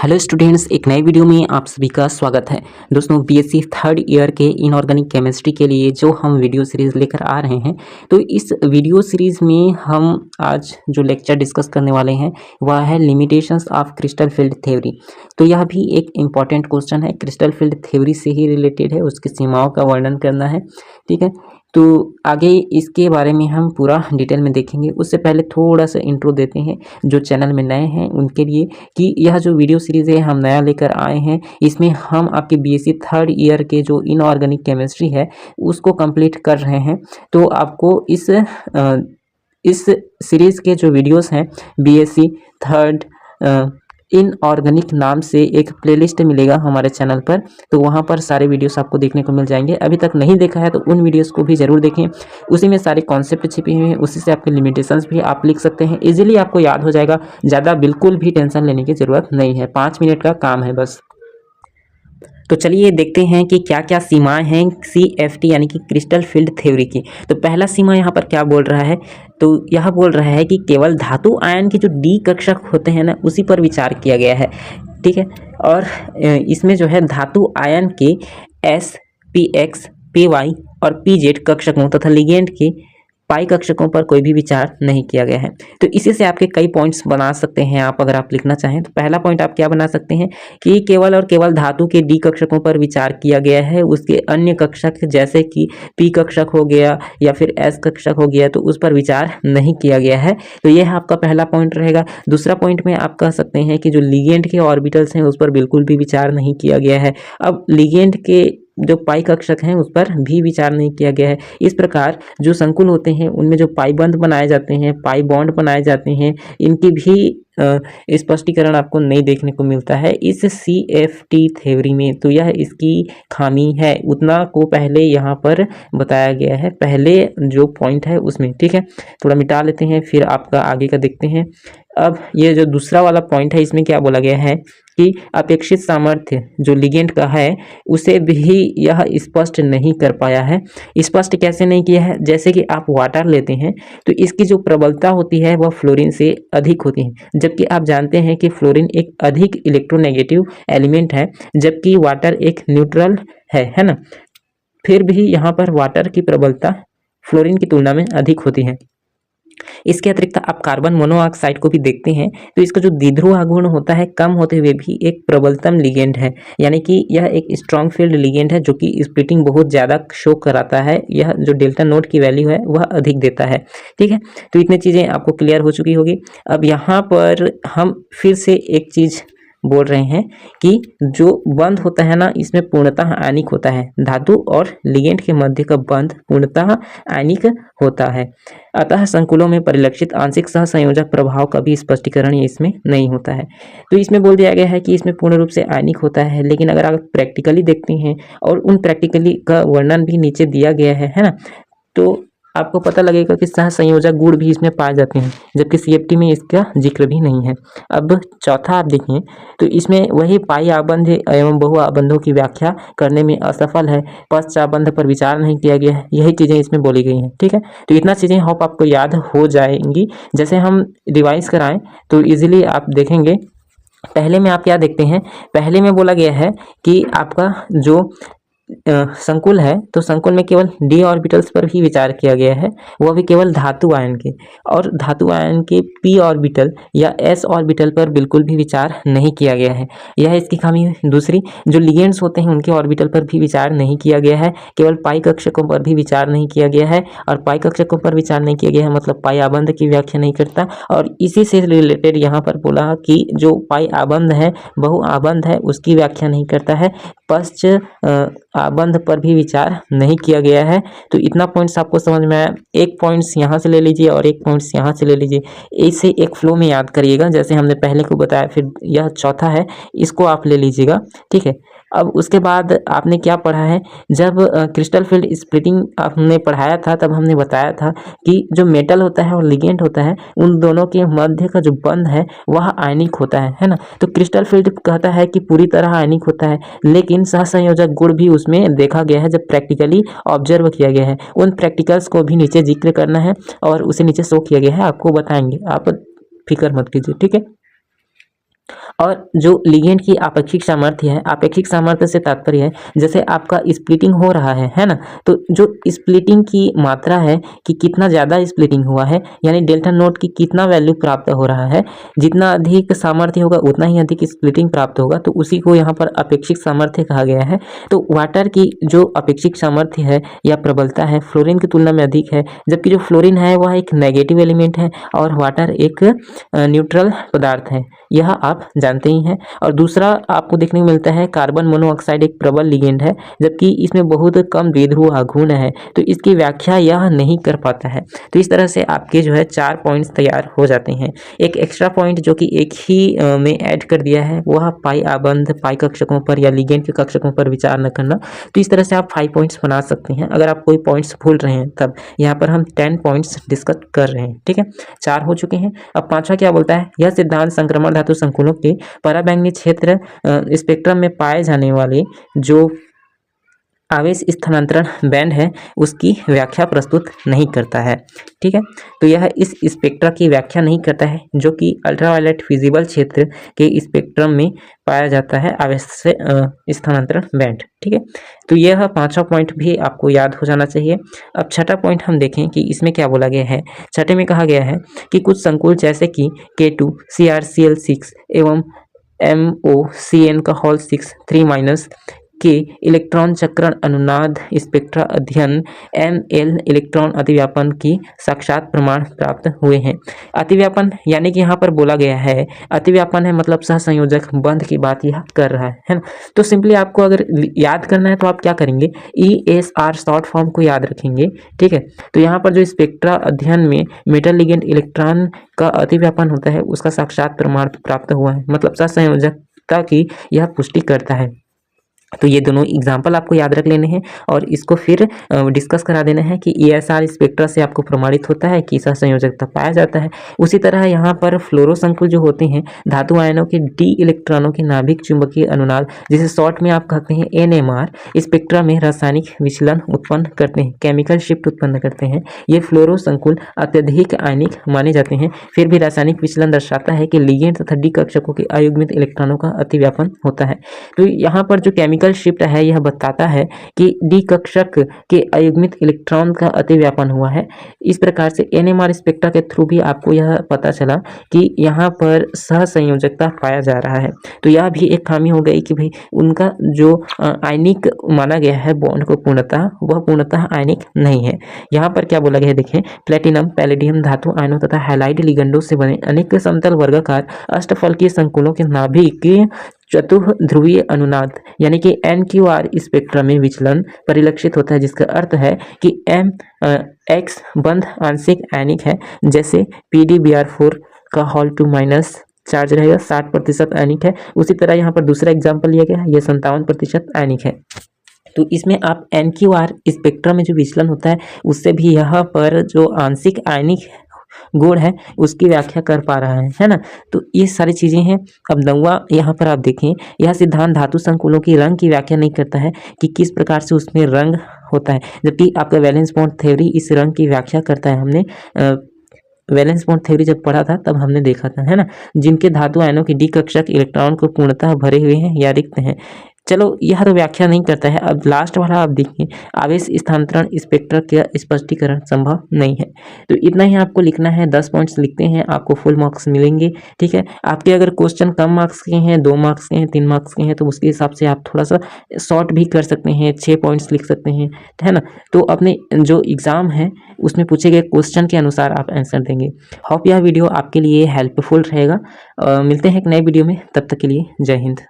Hello students, एक नए video में आप सभी का स्वागत है। दोस्तों, बीएससी थर्ड ईयर के इनऑर्गेनिक केमिस्ट्री के लिए जो हम वीडियो सीरीज़ लेकर आ रहे हैं, तो इस वीडियो सीरीज़ में हम आज जो लेक्चर डिस्कस करने वाले हैं वह है limitations of crystal field theory. तो यह भी एक इम्पॉर्टेंट क्वेश्चन है, क्रिस्टल फील्ड थ्योरी से ही रिलेटेड है, उसकी सीमाओं का वर्णन करना है। ठीक है, तो आगे इसके बारे में हम पूरा डिटेल में देखेंगे। उससे पहले थोड़ा सा इंट्रो देते हैं जो चैनल में नए हैं उनके लिए, कि यह जो वीडियो सीरीज़ है हम नया लेकर आए हैं। इसमें हम आपके बीएससी थर्ड ईयर के जो इनऑर्गेनिक केमिस्ट्री है उसको कंप्लीट कर रहे हैं। तो आपको इस सीरीज़ के जो वीडियोस हैं बीएससी थर्ड इनऑर्गेनिक नाम से एक प्लेलिस्ट मिलेगा हमारे चैनल पर, तो वहाँ पर सारे वीडियोस आपको देखने को मिल जाएंगे। अभी तक नहीं देखा है तो उन वीडियोस को भी ज़रूर देखें, उसी में सारे कॉन्सेप्ट छिपे हुए हैं, उसी से आपके लिमिटेशंस भी आप लिख सकते हैं, इजीली आपको याद हो जाएगा। ज़्यादा बिल्कुल भी टेंशन लेने की ज़रूरत नहीं है, 5 मिनट का काम है बस। तो चलिए देखते हैं कि क्या क्या सीमाएं हैं CFT यानी कि क्रिस्टल फील्ड थ्योरी की। तो पहला सीमा यहाँ पर क्या बोल रहा है, तो यह बोल रहा है कि केवल धातु आयन के जो डी कक्षक होते हैं ना, उसी पर विचार किया गया है। ठीक है, और इसमें जो है धातु आयन के S, PX, PY और PZ कक्षकों तथा लिगेंड के पाई कक्षकों पर कोई भी विचार नहीं किया गया है। तो इसी से आपके कई पॉइंट्स बना सकते हैं आप, अगर आप लिखना चाहें तो। पहला पॉइंट आप क्या बना सकते हैं कि केवल और केवल धातु के डी कक्षकों पर विचार किया गया है, उसके अन्य कक्षक जैसे कि P कक्षक हो गया या फिर S कक्षक हो गया, तो उस पर विचार नहीं किया गया है। तो यह आपका पहला पॉइंट रहेगा। दूसरा पॉइंट में आप कह सकते हैं कि जो लिगेंड के ऑर्बिटल्स हैं उस पर बिल्कुल भी विचार नहीं किया गया है। अब लिगेंड के जो पाई कक्षक हैं उस पर भी विचार नहीं किया गया है। इस प्रकार जो संकुल होते हैं उनमें जो पाई बंध बनाए जाते हैं, पाई बॉन्ड बनाए जाते हैं, इनकी भी स्पष्टीकरण आपको नहीं देखने को मिलता है इस CFT थ्योरी में। तो यह इसकी खामी है, उतना को पहले यहाँ पर बताया गया है, पहले जो पॉइंट है उसमें। ठीक है, थोड़ा मिटा लेते हैं फिर आपका आगे का देखते हैं। अब ये जो दूसरा वाला पॉइंट है इसमें क्या बोला गया है कि अपेक्षित सामर्थ्य जो लिगेंड का है उसे भी यह स्पष्ट नहीं कर पाया है। स्पष्ट कैसे नहीं किया है, जैसे कि आप वाटर लेते हैं तो इसकी जो प्रबलता होती है वह फ्लोरीन से अधिक होती है, जबकि आप जानते हैं कि फ्लोरीन एक अधिक इलेक्ट्रोनेगेटिव एलिमेंट है जबकि वाटर एक न्यूट्रल है ना। फिर भी यहाँ पर वाटर की प्रबलता फ्लोरीन की तुलना में अधिक होती है। इसके अतिरिक्त आप कार्बन मोनोऑक्साइड को भी देखते हैं तो इसका जो द्विध्रुव गुण होता है कम होते हुए भी एक प्रबलतम लिगेंड है, यानी कि यह एक स्ट्रॉन्ग फील्ड लिगेंड है जो कि स्प्लिटिंग बहुत ज़्यादा शो कराता है। यह जो डेल्टा नोट की वैल्यू है वह अधिक देता है। ठीक है, तो इतनी चीज़ें आपको क्लियर हो चुकी होगी। अब यहाँ पर हम फिर से एक चीज़ बोल रहे हैं कि जो बंध होता है ना इसमें पूर्णतः आयनिक होता है। धातु और लिगेंड के मध्य का बंध पूर्णतः आयनिक होता है, अतः संकुलों में परिलक्षित आंशिक सहसंयोजक प्रभाव का भी स्पष्टीकरण इसमें नहीं होता है। तो इसमें बोल दिया गया है कि इसमें पूर्ण रूप से आयनिक होता है, लेकिन अगर आप प्रैक्टिकली देखते हैं और उन प्रैक्टिकली का वर्णन भी नीचे दिया गया है ना, तो आपको पता लगेगा कि सहसंयोजक गुण भी इसमें पाए जाते हैं, जबकि CFT में इसका जिक्र भी नहीं है। अब चौथा आप देखें तो इसमें वही पाई आबंध एवं बहु आबंधों की व्याख्या करने में असफल है, पश्चाबंध पर विचार नहीं किया गया है, यही चीज़ें इसमें बोली गई हैं। ठीक है, तो इतना चीज़ें होप आपको याद हो जाएंगी। जैसे हम रिवाइज कराएं तो इजीली आप देखेंगे। पहले में आप क्या देखते हैं, पहले में बोला गया है कि आपका जो संकुल है तो संकुल में केवल डी ऑर्बिटल्स पर ही विचार किया गया है, वह भी केवल धातु आयन के, और धातु आयन के P ऑर्बिटल या S ऑर्बिटल पर बिल्कुल भी विचार नहीं किया गया है, यह इसकी खामी है। दूसरी, जो लिगेंड्स होते हैं उनके ऑर्बिटल पर भी विचार नहीं किया गया है, केवल पाई कक्षकों पर भी विचार नहीं किया गया है, और पाई कक्षकों पर विचार नहीं किया गया है मतलब पाई आबंध की व्याख्या नहीं करता। और इसी से रिलेटेड यहाँ पर बोला कि जो पाई आबंध है, बहु आबंध है, उसकी व्याख्या नहीं करता है, पश्च आबंध पर भी विचार नहीं किया गया है। तो इतना पॉइंट्स आपको समझ में आया। एक पॉइंट्स यहाँ से ले लीजिए और एक पॉइंट्स यहाँ से ले लीजिए, इसे एक फ्लो में याद करिएगा जैसे हमने पहले को बताया। फिर यह चौथा है, इसको आप ले लीजिएगा। ठीक है, अब उसके बाद आपने क्या पढ़ा है, जब क्रिस्टल फील्ड स्प्लिटिंग हमने पढ़ाया था तब हमने बताया था कि जो मेटल होता है और लिगेंड होता है उन दोनों के मध्य का जो बंध है वह आयनिक होता है ना। तो क्रिस्टल फील्ड कहता है कि पूरी तरह आयनिक होता है, लेकिन सहसंयोजक गुण भी उसमें देखा गया है जब प्रैक्टिकली ऑब्जर्व किया गया है। उन प्रैक्टिकल्स को भी नीचे जिक्र करना है और उसे नीचे शो किया गया है, आपको बताएंगे, आप फिक्र मत कीजिए। ठीक है, और जो लिगेंड की आपेक्षिक सामर्थ्य है, आपेक्षिक सामर्थ्य से तात्पर्य है जैसे आपका स्प्लिटिंग हो रहा है ना, तो जो स्प्लिटिंग की मात्रा है कि कितना ज़्यादा स्प्लिटिंग हुआ है, यानी डेल्टा नोट की कितना वैल्यू प्राप्त हो रहा है, जितना अधिक सामर्थ्य होगा उतना ही अधिक स्प्लिटिंग प्राप्त होगा, तो उसी को यहाँ पर अपेक्षिक सामर्थ्य कहा गया है। तो वाटर की जो अपेक्षिक सामर्थ्य है या प्रबलता है फ्लोरीन की तुलना में अधिक है, जबकि जो फ्लोरीन है वह एक नेगेटिव एलिमेंट है और वाटर एक न्यूट्रल पदार्थ है, यह आप जानते ही हैं। और दूसरा आपको देखने को मिलता है कार्बन मोनोऑक्साइड एक प्रबल लिगेंड है, जबकि इसमें बहुत कम द्विध्रुव आघूर्ण है, तो इसकी व्याख्या यह नहीं कर पाता है। तो इस तरह से आपके जो है 4 पॉइंट्स तैयार हो जाते हैं। एक एक्स्ट्रा पॉइंट जो कि एक ही में ऐड कर दिया है, वह पाई आबंध पाई कक्षकों पर या लिगेंड के कक्षकों पर विचार न करना। तो इस तरह से आप 5 पॉइंट्स बना सकते हैं। अगर आप कोई पॉइंट्स भूल रहे हैं तब यहाँ पर हम 10 पॉइंट्स डिस्कस कर रहे हैं, ठीक है। 4 हो चुके हैं। अब 5वां क्या बोलता है, यह सिद्धांत संक्रमण धातु संकुलों के पराबैंगनी क्षेत्र स्पेक्ट्रम में पाए जाने वाले जो आवेश स्थानांतरण बैंड है उसकी व्याख्या प्रस्तुत नहीं करता है, ठीक है। तो यह इस स्पेक्ट्रा की व्याख्या नहीं करता है जो कि अल्ट्रावायलेट विजिबल क्षेत्र के स्पेक्ट्रम में पाया जाता है आवेश से स्थानांतरण बैंड, ठीक है। तो यह 5वां पॉइंट भी आपको याद हो जाना चाहिए। अब 6वां पॉइंट हम देखें कि इसमें क्या बोला गया है। 6वें में कहा गया है कि कुछ संकुल जैसे कि K2 CrCl6 एवं MOCN का होल 6 3- के इलेक्ट्रॉन चक्रण अनुनाद स्पेक्ट्रा अध्ययन ML इलेक्ट्रॉन अतिव्यापन की साक्षात प्रमाण प्राप्त हुए हैं। अतिव्यापन यानी कि यहाँ पर बोला गया है, अतिव्यापन है मतलब सहसंयोजक बंध की बात यह कर रहा है ना। तो सिंपली आपको अगर याद करना है तो आप क्या करेंगे, ESR शॉर्ट फॉर्म को याद रखेंगे, ठीक है। तो यहाँ पर जो स्पेक्ट्रा अध्ययन में मेटल लिगेंड इलेक्ट्रॉन का अतिव्यापन होता है उसका साक्षात प्रमाण प्राप्त हुआ है, मतलब सहसंयोजकता की यह पुष्टि करता है। तो ये दोनों एग्जाम्पल आपको याद रख लेने हैं और इसको फिर डिस्कस करा देना है कि ESR स्पेक्ट्रा से आपको प्रमाणित होता है कि सहसंयोजकता पाया जाता है। उसी तरह यहाँ पर फ्लोरो संकुल जो होते हैं धातु आयनों के D इलेक्ट्रॉनों के नाभिक चुंबकीय अनुनाद, जिसे शॉर्ट में आप कहते हैं NMR, स्पेक्ट्रा में रासायनिक विचलन उत्पन्न करते हैं, केमिकल शिफ्ट उत्पन्न करते हैं। ये फ्लोरो संकुल अत्यधिक आयनिक माने जाते हैं, फिर भी रासायनिक विचलन दर्शाता है कि लिगेंड तथा D कक्षकों के अयुग्मित इलेक्ट्रॉनों का अतिव्यापन होता है। तो यहाँ पर जो केमिकल शिफ्ट है यह बताता है कि डी कक्षक के अयुग्मित इलेक्ट्रॉन का अतिव्यापन हुआ है। इस प्रकार से NMR स्पेक्ट्रा के थ्रू भी आपको यह पता चला कि यहाँ पर सहसंयोजकता पाया जा रहा है। तो यह भी एक खामी हो गई कि भाई उनका जो आयनिक माना गया है बॉन्ड को पूर्णतः, वह पूर्णतः आयनिक नहीं है। यहाँ पर क्या बोला गया है देखें, प्लेटिनम पैलेडियम धातु आयनों तथा हैलाइड लिगेंडों से बने अनेक समतल वर्गाकार अष्टफलकीय संकुलों के नाभिक चतुर्ध्रुवीय अनुनाद यानी कि NQR स्पेक्ट्रम में विचलन परिलक्षित होता है, जिसका अर्थ है कि MX बंध आंशिक आयनिक है, जैसे PdBr4 का होल 2- चार्ज रहेगा, 60% आयनिक है। उसी तरह यहाँ पर दूसरा एग्जाम्पल लिया गया है, यह 57% आयनिक है। तो इसमें आप NQR स्पेक्ट्रम में जो विचलन होता है उससे भी यहाँ पर जो आंशिक आयनिक गुण है उसकी व्याख्या कर पा रहा है ना। तो ये सारी चीज़ें हैं। अब 9वां यहाँ पर आप देखें, यह सिद्धांत धातु संकुलों की रंग की व्याख्या नहीं करता है कि किस प्रकार से उसमें रंग होता है, जबकि आपका वैलेंस बॉन्ड थ्योरी इस रंग की व्याख्या करता है। हमने वैलेंस बॉन्ड थ्योरी जब पढ़ा था तब हमने देखा था, है ना, जिनके धातु आयनों की डी कक्षक इलेक्ट्रॉन को पूर्णतः भरे हुए हैं या रिक्त हैं। चलो यह तो व्याख्या नहीं करता है। अब लास्ट वाला आप देखिए, आवेश स्थानांतरण स्पेक्ट्रा का स्पष्टीकरण संभव नहीं है। तो इतना ही आपको लिखना है, 10 पॉइंट्स लिखते हैं, आपको फुल मार्क्स मिलेंगे, ठीक है। आपके अगर क्वेश्चन कम मार्क्स के हैं, 2 मार्क्स के हैं, 3 मार्क्स के हैं, तो उसके हिसाब से आप थोड़ा सा शॉर्ट भी कर सकते हैं, 6 पॉइंट्स लिख सकते हैं, है ना। तो अपने जो एग्ज़ाम है उसमें पूछे गए क्वेश्चन के अनुसार आप आंसर देंगे। होप यह वीडियो आपके लिए हेल्पफुल रहेगा। मिलते हैं एक नए वीडियो में, तब तक के लिए जय हिंद।